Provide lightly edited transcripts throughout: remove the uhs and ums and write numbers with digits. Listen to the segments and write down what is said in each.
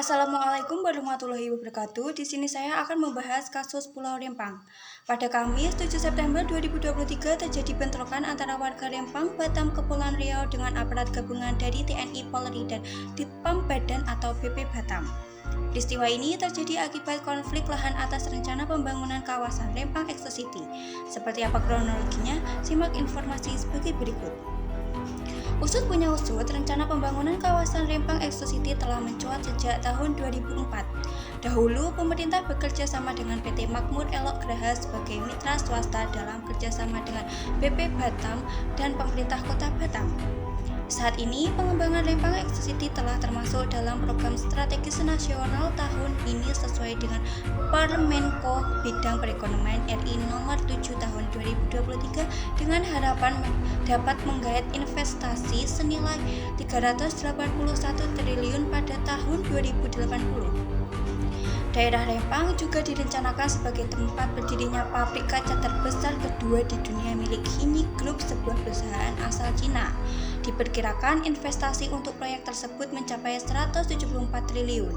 Assalamualaikum warahmatullahi wabarakatuh. Di sini saya akan membahas kasus Pulau Rempang. Pada Kamis 7 September 2023 terjadi bentrokan antara warga Rempang, Batam, Kepulauan Riau dengan aparat gabungan dari TNI, Polri, dan Ditpam Badan atau BP Batam. Peristiwa ini terjadi akibat konflik lahan atas rencana pembangunan kawasan Rempang Expo City. Seperti apa kronologinya? Simak informasi sebagai berikut. Usut punya usut, rencana pembangunan kawasan Rempang Expo City telah mencuat sejak tahun 2004. Dahulu, pemerintah bekerja sama dengan PT Makmur Elok Graha sebagai mitra swasta dalam kerjasama dengan BP Batam dan pemerintah kota Batam. Saat ini, pengembangan Rempang Expo City telah termasuk dalam program strategis nasional tahun ini sesuai dengan Permenko Bidang Perekonomian RI nomor 7 tahun 2023 dengan harapan dapat menggait investasi senilai 381 triliun pada tahun 2080. Daerah Rempang juga direncanakan sebagai tempat berdirinya pabrik kaca terbesar kedua di dunia milik Hini Group, sebuah perusahaan asal Cina. Diperkirakan investasi untuk proyek tersebut mencapai 174 triliun.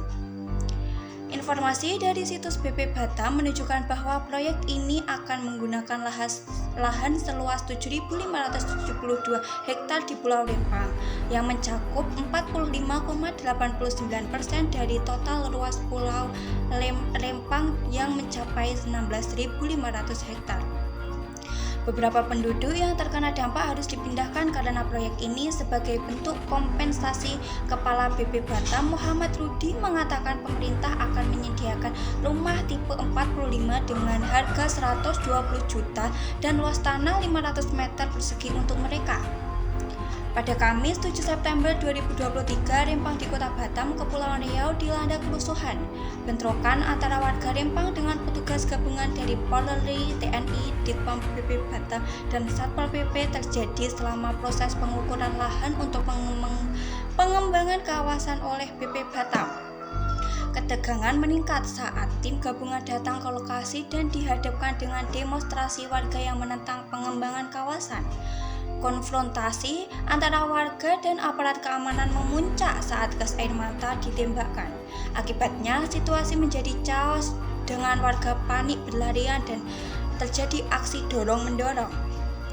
Informasi dari situs BP Batam menunjukkan bahwa proyek ini akan menggunakan lahan seluas 7.572 hektar di Pulau Rempang yang mencakup 45,89% dari total luas Pulau Rempang yang mencapai 16.500 hektar. Beberapa penduduk yang terkena dampak harus dipindahkan karena proyek ini sebagai bentuk kompensasi. Kepala BP Batam Muhammad Rudi mengatakan pemerintah akan menyediakan rumah tipe 45 dengan harga 120 juta dan luas tanah 500 meter persegi untuk mereka. Pada Kamis 7 September 2023, Rempang di Kota Batam, Kepulauan Riau dilanda kerusuhan. Bentrokan antara warga Rempang dengan petugas gabungan dari Polri, TNI, Ditpam BP Batam, dan Satpol PP terjadi selama proses pengukuran lahan untuk pengembangan kawasan oleh BP Batam. Ketegangan meningkat saat tim gabungan datang ke lokasi dan dihadapkan dengan demonstrasi warga yang menentang pengembangan kawasan. Konfrontasi antara warga dan aparat keamanan memuncak saat gas air mata ditembakkan. Akibatnya, situasi menjadi chaos dengan warga panik berlarian dan terjadi aksi dorong-mendorong.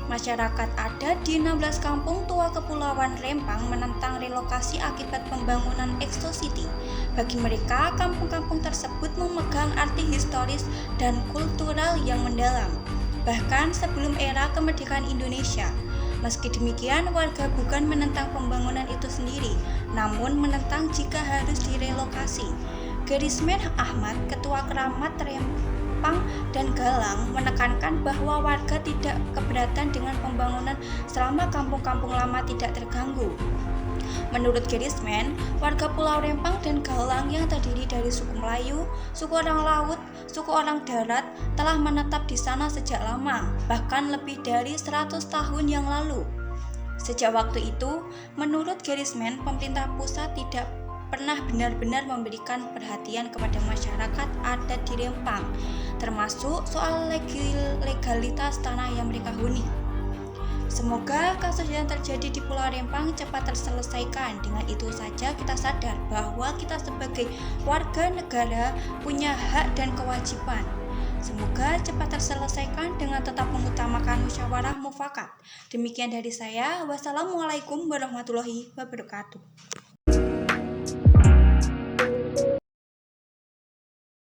Masyarakat adat di 16 kampung tua Kepulauan Rempang menentang relokasi akibat pembangunan Expo City. Bagi mereka, kampung-kampung tersebut memegang arti historis dan kultural yang mendalam, bahkan sebelum era kemerdekaan Indonesia. Meski demikian, warga bukan menentang pembangunan itu sendiri, namun menentang jika harus direlokasi. Garismen Ahmad, Ketua Keramat Rempang dan Galang, menekankan bahwa warga tidak keberatan dengan pembangunan selama kampung-kampung lama tidak terganggu. Menurut Garismen, warga Pulau Rempang dan Galang yang terdiri dari suku Melayu, suku orang laut, suku orang darat telah menetap di sana sejak lama, bahkan lebih dari 100 tahun yang lalu. Sejak waktu itu, menurut Garismen, pemerintah pusat tidak pernah benar-benar memberikan perhatian kepada masyarakat adat di Rempang, termasuk soal legalitas tanah yang mereka huni. Semoga kasus yang terjadi di Pulau Rempang cepat terselesaikan. Dengan itu saja kita sadar bahwa kita sebagai warga negara punya hak dan kewajiban. Semoga cepat terselesaikan dengan tetap mengutamakan musyawarah mufakat. Demikian dari saya. Wassalamualaikum warahmatullahi wabarakatuh.